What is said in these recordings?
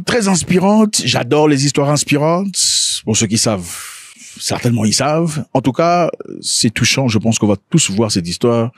très inspirante. J'adore les histoires inspirantes. Pour ceux qui savent, certainement ils savent. En tout cas, c'est touchant. Je pense qu'on va tous voir cette histoire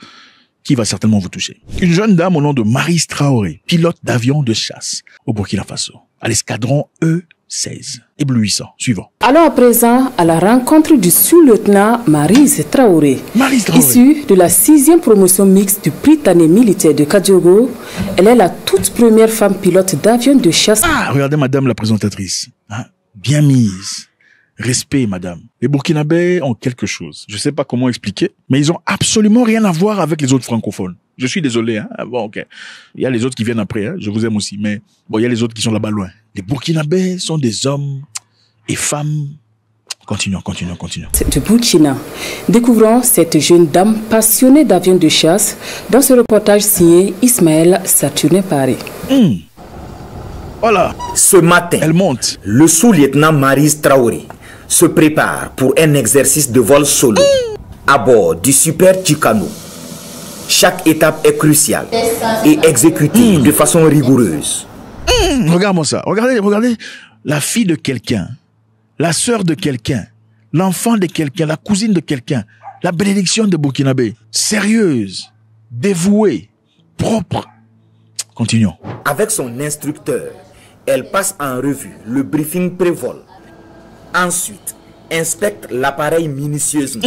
qui va certainement vous toucher. Une jeune dame au nom de Maryse Traoré, pilote d'avion de chasse au Burkina Faso, à l'escadron E-16. Éblouissant. Suivant. Allons à présent à la rencontre du sous-lieutenant Maryse Traoré. Maryse Traoré. Issue de la 6e promotion mixte du Prytanée militaire de Kadiogo, elle est la toute première femme pilote d'avion de chasse. Ah, regardez madame la présentatrice. Hein? Bien mise. Respect, madame. Les Burkinabés ont quelque chose. Je sais pas comment expliquer, mais ils ont absolument rien à voir avec les autres francophones. Je suis désolé, hein. Bon, ok. Il y a les autres qui viennent après, hein. Je vous aime aussi, mais bon, il y a les autres qui sont là-bas loin. Les Burkinabés sont des hommes et femmes. Continuons. Du Burkina. Découvrons cette jeune dame passionnée d'avions de chasse dans ce reportage signé Ismaël Saturnin Paré. Voilà. Ce matin, Elle monte. le sous-lieutenant Maryse Traoré se prépare pour un exercice de vol solo à bord du Super Tucano. Chaque étape est cruciale et exécutée de façon rigoureuse. Regarde-moi ça. Regardez la fille de quelqu'un, la sœur de quelqu'un, l'enfant de quelqu'un, la cousine de quelqu'un, la bénédiction de Burkinabé. Sérieuse, dévouée, propre. Continuons. Avec son instructeur, elle passe en revue le briefing pré-vol. Ensuite, inspecte l'appareil minutieusement,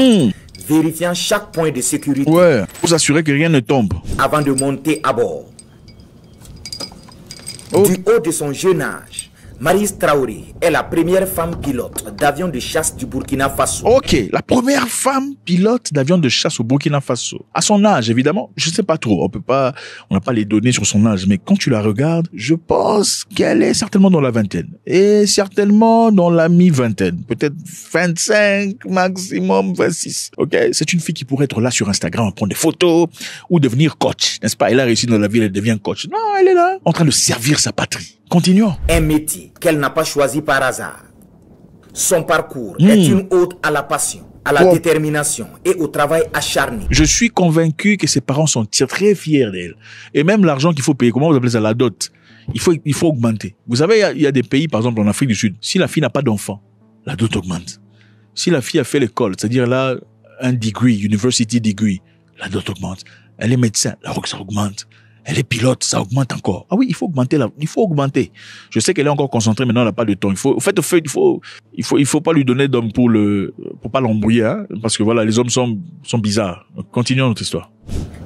vérifiant chaque point de sécurité. Ouais, pour s'assurer que rien ne tombe. Avant de monter à bord. Oh. Du haut de son jeune âge, Maryse Traoré est la première femme pilote d'avion de chasse du Burkina Faso. Ok, la première femme pilote d'avion de chasse au Burkina Faso. À son âge, évidemment, je sais pas trop. On n'a pas les données sur son âge, mais quand tu la regardes, je pense qu'elle est certainement dans la vingtaine. Et certainement dans la mi-vingtaine. Peut-être 25, maximum 26. Ok? C'est une fille qui pourrait être là sur Instagram, prendre des photos, ou devenir coach. N'est-ce pas? Elle a réussi dans la vie, elle devient coach. Non, elle est là, en train de servir sa patrie. Continuons. Un métier qu'elle n'a pas choisi par hasard. Son parcours est une ode à la passion, à la détermination et au travail acharné. Je suis convaincu que ses parents sont très fiers d'elle. Et même l'argent qu'il faut payer, comment vous appelez ça, la dot, il faut augmenter. Vous savez, il y a des pays, par exemple en Afrique du Sud, si la fille n'a pas d'enfant, la dot augmente. Si la fille a fait l'école, c'est-à-dire là, un degree, university degree, la dot augmente. Elle est médecin, la ça augmente. Elle est pilote, ça augmente encore. Ah oui, il faut augmenter. Je sais qu'elle est encore concentrée, maintenant elle n'a pas de temps. Il faut pas lui donner d'homme pour pas l'embrouiller, hein, parce que voilà, les hommes sont bizarres. Continuons notre histoire.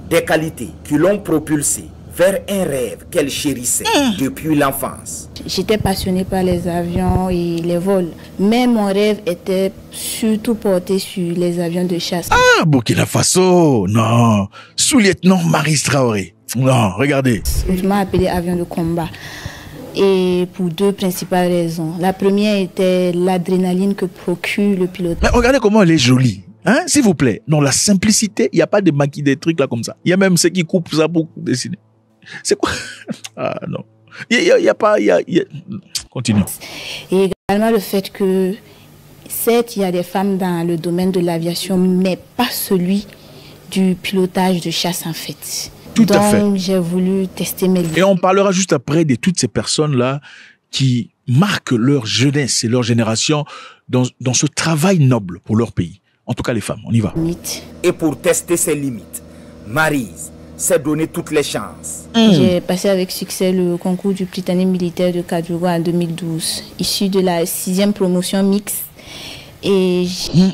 Des qualités qui l'ont propulsée vers un rêve qu'elle chérissait depuis l'enfance. J'étais passionnée par les avions et les vols, mais mon rêve était surtout porté sur les avions de chasse. Ah, Burkina Faso, non. Sous-lieutenant Maryse Traoré. Non, regardez. Je m'ai appelé avion de combat. Et pour deux principales raisons. La première était l'adrénaline que procure le pilote. Mais regardez comment elle est jolie. Hein, s'il vous plaît. Non, la simplicité, il n'y a pas de maquis, des trucs là comme ça. Il y a même ceux qui coupent ça pour dessiner. C'est quoi? Ah, non. Il y a pas. Continue. Et également le fait que, certes, il y a des femmes dans le domaine de l'aviation, mais pas celui du pilotage de chasse en fait. Tout à fait. Donc, j'ai voulu tester mes limites. Et on parlera juste après de toutes ces personnes-là qui marquent leur jeunesse et leur génération dans ce travail noble pour leur pays. En tout cas, les femmes, on y va. Et pour tester ses limites, Maryse s'est donné toutes les chances. J'ai passé avec succès le concours du Prytanée militaire de Kadiogo en 2012, issu de la 6e promotion mixte. Et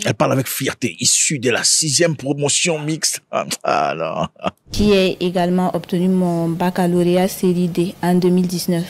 elle parle avec fierté, issue de la 6e promotion mixte. Ah non. Qui ai également obtenu mon baccalauréat série D en 2019.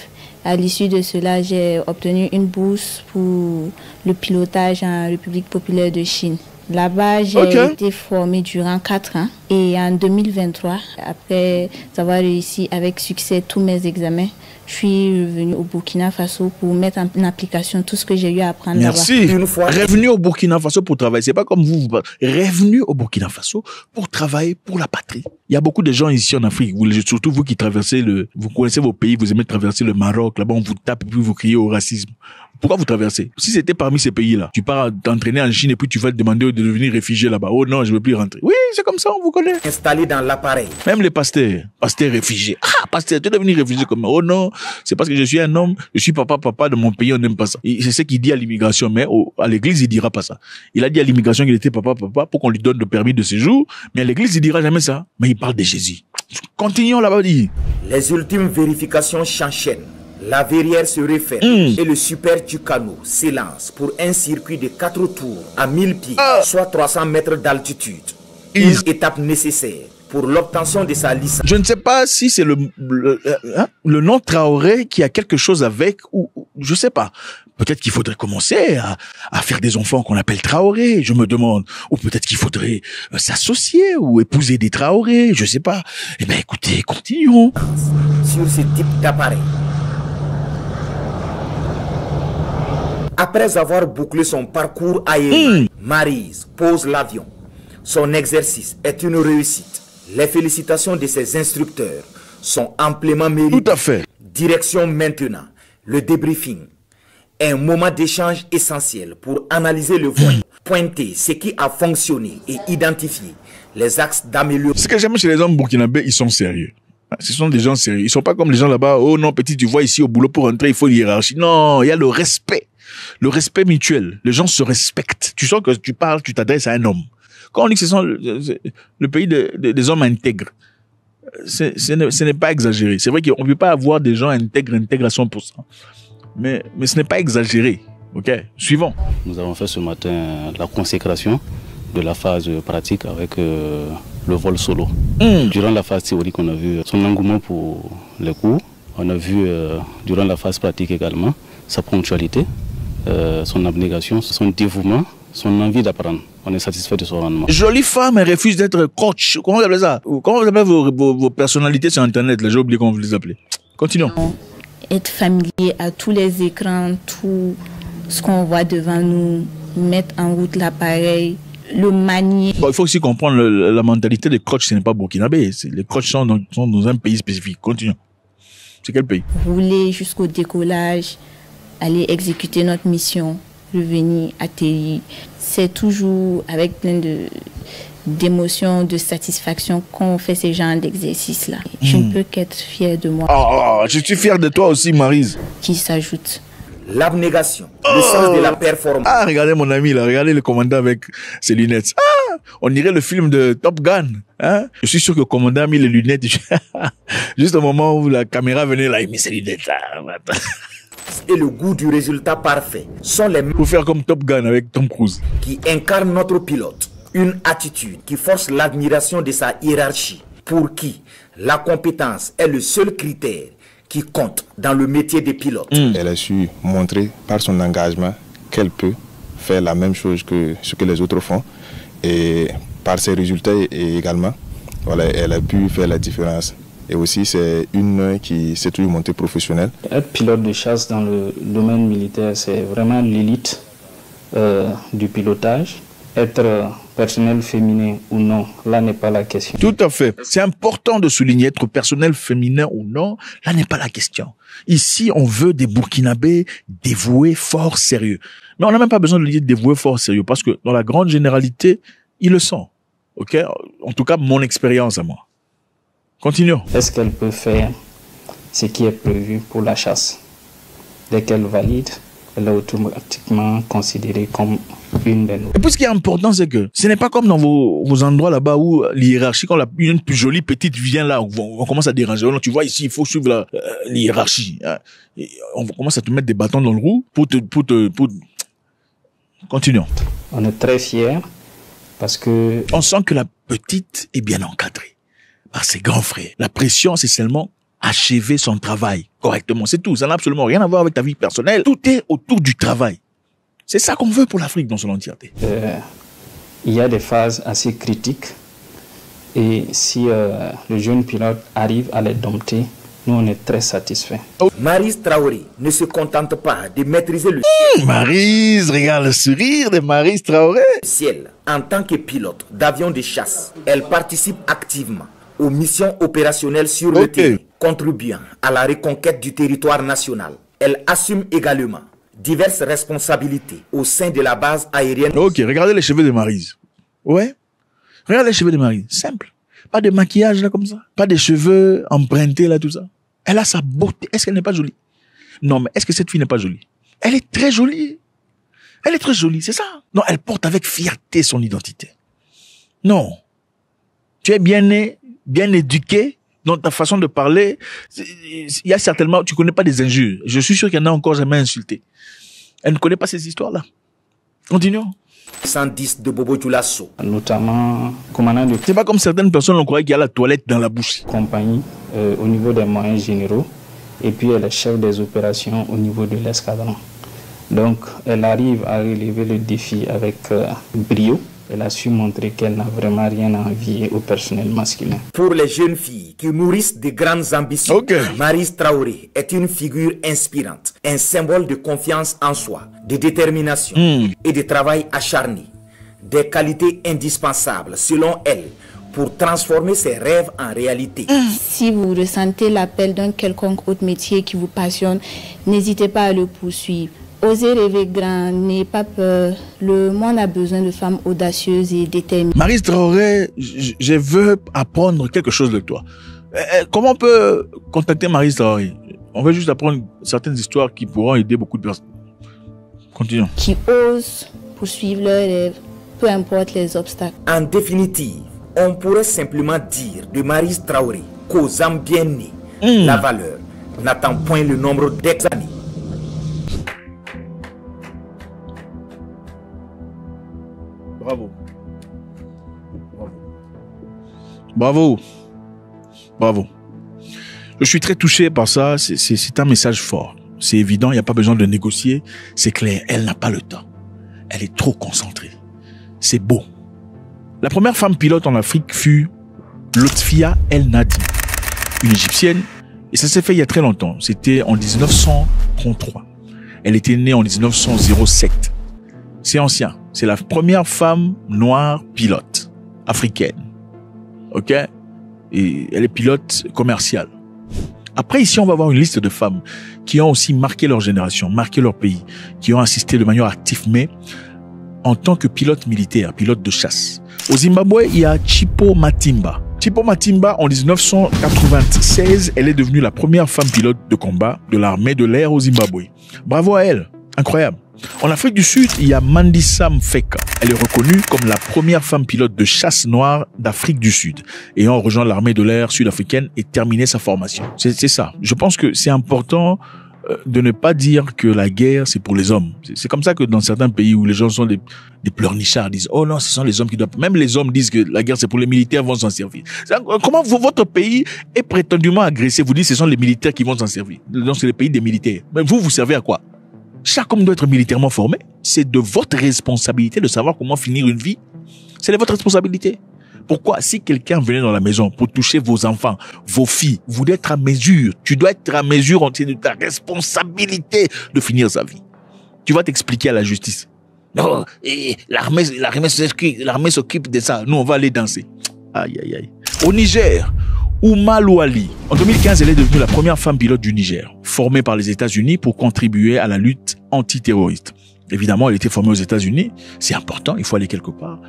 À l'issue de cela, j'ai obtenu une bourse pour le pilotage en République populaire de Chine. Là-bas, j'ai été formée durant 4 ans. Et en 2023, après avoir réussi avec succès tous mes examens, je suis revenue au Burkina Faso pour mettre en application tout ce que j'ai eu à apprendre là-bas. Merci. Revenu au Burkina Faso pour travailler. C'est pas comme vous. Revenu au Burkina Faso pour travailler pour la patrie. Il y a beaucoup de gens ici en Afrique, surtout vous qui traversez vous connaissez vos pays, vous aimez traverser le Maroc, là-bas on vous tape et puis vous criez au racisme. Pourquoi vous traversez? Si c'était parmi ces pays-là, tu pars t'entraîner en Chine et puis tu vas te demander de devenir réfugié là-bas. Oh non, je veux plus rentrer. Oui, c'est comme ça, on vous connaît. Installé dans l'appareil. Même les pasteurs réfugiés. Ah, pasteur, tu es devenu réfugié comme moi. Oh non, c'est parce que je suis un homme, je suis papa de mon pays, on n'aime pas ça. C'est ce qu'il dit à l'immigration, mais à l'église, il dira pas ça. Il a dit à l'immigration qu'il était papa pour qu'on lui donne le permis de séjour, mais à l'église, il dira jamais ça. Mais il parle de Jésus. Continuons là-bas, dit. Les ultimes vérifications s'enchaînent. La verrière se referme et le Super Tucano s'élance pour un circuit de 4 tours à 1000 pieds, soit 300 mètres d'altitude. Une étape nécessaire pour l'obtention de sa licence. Je ne sais pas si c'est le nom Traoré qui a quelque chose avec, ou je sais pas. Peut-être qu'il faudrait commencer à faire des enfants qu'on appelle Traoré, je me demande. Ou peut-être qu'il faudrait s'associer ou épouser des Traoré, je sais pas. Eh ben écoutez, continuons. Sur ce type d'appareil. Après avoir bouclé son parcours aérien, Maryse pose l'avion. Son exercice est une réussite. Les félicitations de ses instructeurs sont amplement méritées. Tout à fait. Direction maintenant, le débriefing. Un moment d'échange essentiel pour analyser le vol, pointer ce qui a fonctionné et identifier les axes d'amélioration. Ce que j'aime chez les hommes burkinabés, ils sont sérieux. Ce sont des gens sérieux. Ils sont pas comme les gens là-bas. Oh non, petit, tu vois ici au boulot pour rentrer, il faut une hiérarchie. Non, il y a le respect. Le respect mutuel. Les gens se respectent. Tu sens que tu parles, tu t'adresses à un homme. Quand on dit que ce sont le pays des hommes intègres, ce n'est pas exagéré. C'est vrai qu'on ne peut pas avoir des gens intègres à 100%. Mais ce n'est pas exagéré. Ok, suivant. Nous avons fait ce matin la consécration de la phase pratique avec le vol solo. Durant la phase théorique, on a vu son engouement pour les cours. On a vu durant la phase pratique également sa ponctualité, son abnégation, son dévouement, son envie d'apprendre. On est satisfait de son rendement. Jolie femme, elle refuse d'être coach. Comment vous appelez ça? Comment vous appelez vos personnalités sur Internet? J'ai oublié comment vous les appelez. Continuons. Être familier à tous les écrans, tout ce qu'on voit devant nous, mettre en route l'appareil, le manier. Bon, il faut aussi comprendre la mentalité des coachs, ce n'est pas burkinabé. Les coachs sont dans un pays spécifique. Continuons. C'est quel pays? Rouler jusqu'au décollage, aller exécuter notre mission, revenir, atterrir. C'est toujours avec plein d'émotions, de satisfaction qu'on fait ce genre d'exercice-là. Je ne peux qu'être fière de moi. Oh, je suis fier de toi aussi, Maryse. Qui s'ajoute. L'abnégation, le sens de la performance. Ah, regardez mon ami là, regardez le commandant avec ses lunettes. Ah, on dirait le film de Top Gun. Hein? Je suis sûr que le commandant a mis les lunettes. Juste au moment où la caméra venait là, il met ses lunettes. Et le goût du résultat parfait sont les mêmes. Faut faire comme Top Gun avec Tom Cruise. Qui incarnent notre pilote. Une attitude qui force l'admiration de sa hiérarchie. Pour qui la compétence est le seul critère qui compte dans le métier de pilote. Elle a su montrer par son engagement qu'elle peut faire la même chose que ce que les autres font. Et par ses résultats également, voilà, elle a pu faire la différence. Et aussi, c'est une qui s'est toujours montrée professionnelle. Être pilote de chasse dans le domaine militaire, c'est vraiment l'élite du pilotage. Être personnel féminin ou non, là n'est pas la question. Tout à fait. C'est important de souligner, être personnel féminin ou non, là n'est pas la question. Ici, on veut des Burkinabés dévoués, forts, sérieux. Mais on n'a même pas besoin de le dire dévoués, forts, sérieux, parce que dans la grande généralité, ils le sont. Ok? En tout cas, mon expérience à moi. Continuons. Est-ce qu'elle peut faire ce qui est prévu pour la chasse? Dès qu'elle valide, elle est automatiquement considérée comme une des nôtres. Et puis ce qui est important, c'est que ce n'est pas comme dans vos endroits là-bas où l'hiérarchie, quand une plus jolie petite vient là, on commence à déranger. Alors, tu vois ici, il faut suivre l'hiérarchie. Hein. On commence à te mettre des bâtons dans le roue pour Continuons. On est très fiers parce que... On sent que la petite est bien encadrée par ses grands frères. La pression, c'est seulement achever son travail correctement. C'est tout. Ça n'a absolument rien à voir avec ta vie personnelle. Tout est autour du travail. C'est ça qu'on veut pour l'Afrique dans son entièreté. Il y a des phases assez critiques. Et si le jeune pilote arrive à les dompter, nous, on est très satisfaits. Maryse Traoré ne se contente pas de maîtriser le Maryse, regarde le sourire de Maryse Traoré. ciel. En tant que pilote d'avion de chasse, elle participe activement aux missions opérationnelles sur le terrain, contribuant à la reconquête du territoire national. Elle assume également diverses responsabilités au sein de la base aérienne. Ok, regardez les cheveux de Maryse. Ouais. Regardez les cheveux de Maryse. Simple. Pas de maquillage là comme ça. Pas de cheveux empruntés là, tout ça. Elle a sa beauté. Est-ce qu'elle n'est pas jolie? Non, mais est-ce que cette fille n'est pas jolie? Elle est très jolie. Elle est très jolie, c'est ça. Non, elle porte avec fierté son identité. Non. Tu es bien né, bien éduqué. Dans ta façon de parler, il y a certainement, tu connais pas des injures. Je suis sûr qu'il y en a encore jamais insulté. Elle ne connaît pas ces histoires-là. Continuons. 110 de Bobo Dioulasso. Notamment, commandant de C'est pas comme certaines personnes, on croit qu'il y a la toilette dans la bouche. compagnie au niveau des moyens généraux et puis elle est chef des opérations au niveau de l'escadron. Donc, elle arrive à relever le défi avec brio. Elle a su montrer qu'elle n'a vraiment rien à envier au personnel masculin. Pour les jeunes filles qui nourrissent de grandes ambitions, Okay. Maryse Traoré est une figure inspirante, un symbole de confiance en soi, de détermination et de travail acharné. Des qualités indispensables, selon elle, pour transformer ses rêves en réalité. Si vous ressentez l'appel d'un quelconque autre métier qui vous passionne, n'hésitez pas à le poursuivre. Osez rêver grand, n'ayez pas peur. Le monde a besoin de femmes audacieuses et déterminées. Maryse Traoré, je veux apprendre quelque chose de toi. Comment on peut contacter Maryse Traoré? On veut juste apprendre certaines histoires qui pourront aider beaucoup de personnes. Continuons. Qui osent poursuivre leurs rêves, peu importe les obstacles. En définitive, on pourrait simplement dire de Maryse Traoré qu'aux âmes bien nées, la valeur n'attend point le nombre d'années. Bravo. Bravo. Bravo. Je suis très touché par ça. C'est un message fort. C'est évident, il n'y a pas besoin de négocier. C'est clair, elle n'a pas le temps. Elle est trop concentrée. C'est beau. La première femme pilote en Afrique fut Lotfia El Nadi, une Égyptienne. Et ça s'est fait il y a très longtemps. C'était en 1933. Elle était née en 1907. C'est ancien. C'est la première femme noire pilote africaine. Ok? Et elle est pilote commerciale. Après, ici, on va voir une liste de femmes qui ont aussi marqué leur génération, marqué leur pays, qui ont assisté de manière active, mais en tant que pilote militaire, pilote de chasse. Au Zimbabwe, il y a Chippo Matimba. Chippo Matimba, en 1996, elle est devenue la première femme pilote de combat de l'armée de l'air au Zimbabwe. Bravo à elle. Incroyable. En Afrique du Sud, il y a Mandisa Mfeka. Elle est reconnue comme la première femme pilote de chasse noire d'Afrique du Sud, ayant rejoint l'armée de l'air sud-africaine et terminé sa formation. C'est ça. Je pense que c'est important de ne pas dire que la guerre, c'est pour les hommes. C'est comme ça que dans certains pays où les gens sont des pleurnichards, disent « Oh non, ce sont les hommes qui doivent... » Même les hommes disent que la guerre, c'est pour les militaires, vont s'en servir. Comment votre pays est prétendument agressé? Vous dites que ce sont les militaires qui vont s'en servir. Donc, c'est le pays des militaires. Mais vous servez à quoi? Chaque homme doit être militairement formé. C'est de votre responsabilité de savoir comment finir une vie. C'est de votre responsabilité. Pourquoi? Si quelqu'un venait dans la maison pour toucher vos enfants, vos filles, vous devez être à mesure. Tu dois être à mesure, c'est de ta responsabilité de finir sa vie. Tu vas t'expliquer à la justice. Non, l'armée s'occupe de ça. Nous, on va aller danser. Aïe, aïe, aïe. Au Niger, Ouma Louali. En 2015, elle est devenue la première femme pilote du Niger, formée par les États-Unis pour contribuer à la lutte antiterroriste. Évidemment, elle était formée aux États-Unis. C'est important, il faut aller quelque part.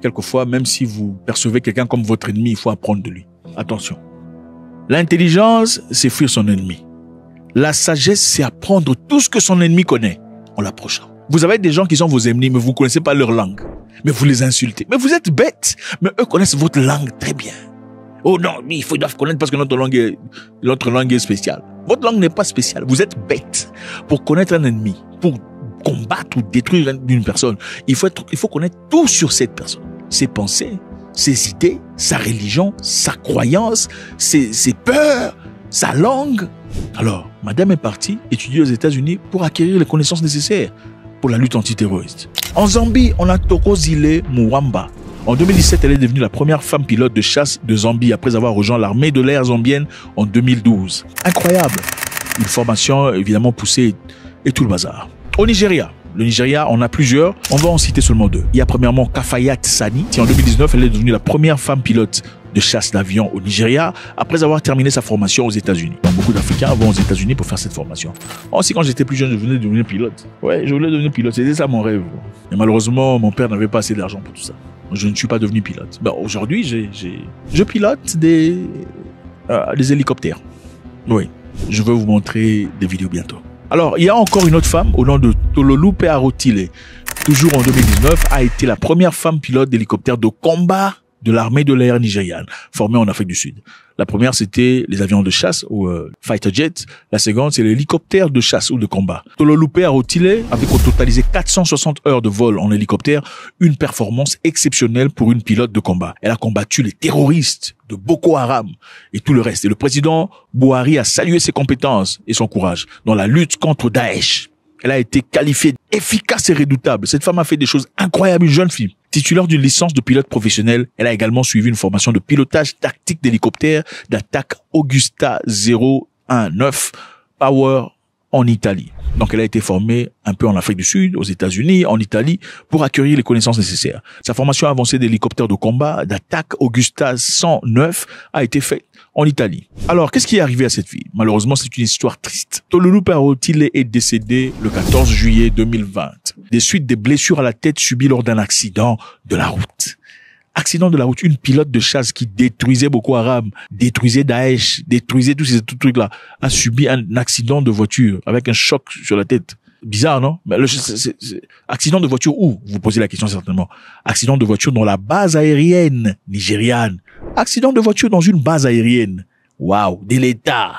Quelquefois, même si vous percevez quelqu'un comme votre ennemi, il faut apprendre de lui. Attention. L'intelligence, c'est fuir son ennemi. La sagesse, c'est apprendre tout ce que son ennemi connaît en l'approchant. Vous avez des gens qui sont vos ennemis, mais vous ne connaissez pas leur langue. Mais vous les insultez. Mais vous êtes bêtes. Mais eux connaissent votre langue très bien. Oh non, mais ils doivent connaître parce que notre langue est spéciale. Votre langue n'est pas spéciale. Vous êtes bête. Pour connaître un ennemi, pour combattre ou détruire une personne, il faut connaître tout sur cette personne. Ses pensées, ses idées, sa religion, sa croyance, ses peurs, sa langue. Alors, madame est partie étudier aux États-Unis pour acquérir les connaissances nécessaires pour la lutte antiterroriste. En Zambie, on a Thokozile Muwamba. En 2017, elle est devenue la première femme pilote de chasse de Zambie après avoir rejoint l'armée de l'air zambienne en 2012. Incroyable. Une formation évidemment poussée et tout le bazar. Au Nigeria, le Nigeria, on a plusieurs. On va en citer seulement deux. Il y a premièrement Kafayat Sani. En 2019, elle est devenue la première femme pilote de chasse d'avion au Nigeria après avoir terminé sa formation aux États-Unis. Donc, beaucoup d'Africains vont aux États-Unis pour faire cette formation. Moi aussi, quand j'étais plus jeune, je voulais devenir pilote. Ouais, je voulais devenir pilote. C'était ça mon rêve. Mais malheureusement, mon père n'avait pas assez d'argent pour tout ça. Je ne suis pas devenu pilote. Ben, aujourd'hui, je pilote des hélicoptères. Oui, je vais vous montrer des vidéos bientôt. Alors, il y a encore une autre femme au nom de Tololupe Arotile. Toujours en 2019, a été la première femme pilote d'hélicoptère de combat de l'armée de l'air nigériane, formée en Afrique du Sud. La première, c'était les avions de chasse ou fighter jets. La seconde, c'est l'hélicoptère de chasse ou de combat. Tololupe Arotile avait totalisé 460 heures de vol en hélicoptère, une performance exceptionnelle pour une pilote de combat. Elle a combattu les terroristes de Boko Haram et tout le reste. Et le président Buhari a salué ses compétences et son courage dans la lutte contre Daesh. Elle a été qualifiée efficace et redoutable. Cette femme a fait des choses incroyables, une jeune fille. Titulaire d'une licence de pilote professionnel, elle a également suivi une formation de pilotage tactique d'hélicoptère d'attaque Augusta 019 Power en Italie. Donc, elle a été formée un peu en Afrique du Sud, aux États-Unis, en Italie, pour acquérir les connaissances nécessaires. Sa formation avancée d'hélicoptère de combat d'attaque Augusta 109 a été faite en Italie. Alors, qu'est-ce qui est arrivé à cette fille? Malheureusement, c'est une histoire triste. Tololupe Arotile est décédée le 14 juillet 2020 des suites des blessures à la tête subies lors d'un accident de la route. Accident de la route, une pilote de chasse qui détruisait Boko Haram, détruisait Daesh, détruisait tous ces trucs-là, a subi un accident de voiture avec un choc sur la tête. Bizarre, non? Mais accident de voiture où? Vous posez la question certainement. Accident de voiture dans la base aérienne nigériane. Accident de voiture dans une base aérienne. Waouh, de l'État.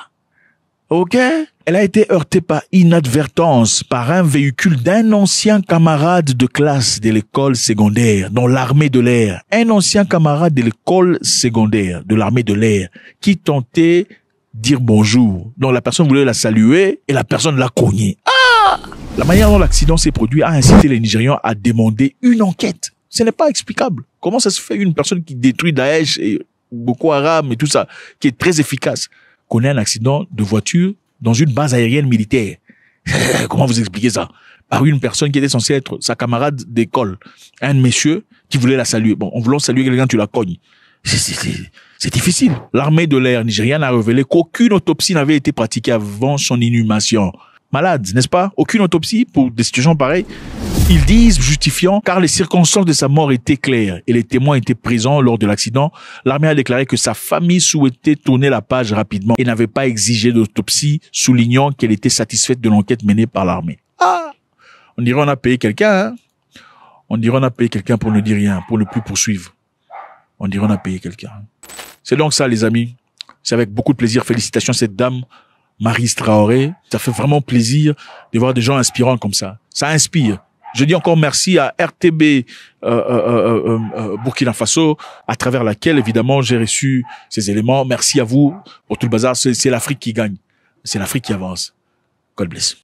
Ok? Elle a été heurtée par inadvertance par un véhicule d'un ancien camarade de classe de l'école secondaire dans l'armée de l'air. Un ancien camarade de l'école secondaire de l'armée de l'air qui tentait dire bonjour. Donc la personne voulait la saluer et la personne l'a cogné. Ah! La manière dont l'accident s'est produit a incité les Nigérians à demander une enquête. Ce n'est pas explicable. Comment ça se fait une personne qui détruit Daesh et Boko Haram et tout ça, qui est très efficace, connaît un accident de voiture dans une base aérienne militaire? Comment vous expliquez ça? Par une personne qui était censée être sa camarade d'école. Un monsieur qui voulait la saluer. Bon, en voulant saluer quelqu'un, tu la cognes. C'est difficile. L'armée de l'air nigériane a révélé qu'aucune autopsie n'avait été pratiquée avant son inhumation. Malade, n'est-ce pas? Aucune autopsie pour des situations pareilles. Ils disent justifiant car les circonstances de sa mort étaient claires et les témoins étaient présents lors de l'accident. L'armée a déclaré que sa famille souhaitait tourner la page rapidement et n'avait pas exigé d'autopsie, soulignant qu'elle était satisfaite de l'enquête menée par l'armée. Ah! On dirait on a payé quelqu'un, hein? On dirait on a payé quelqu'un pour ne dire rien, pour ne plus poursuivre. On dirait on a payé quelqu'un. C'est donc ça, les amis. C'est avec beaucoup de plaisir. Félicitations à cette dame, Maryse Traoré. Ça fait vraiment plaisir de voir des gens inspirants comme ça. Ça inspire. Je dis encore merci à RTB Burkina Faso, à travers laquelle, évidemment, j'ai reçu ces éléments. Merci à vous pour tout le bazar. C'est l'Afrique qui gagne. C'est l'Afrique qui avance. God bless.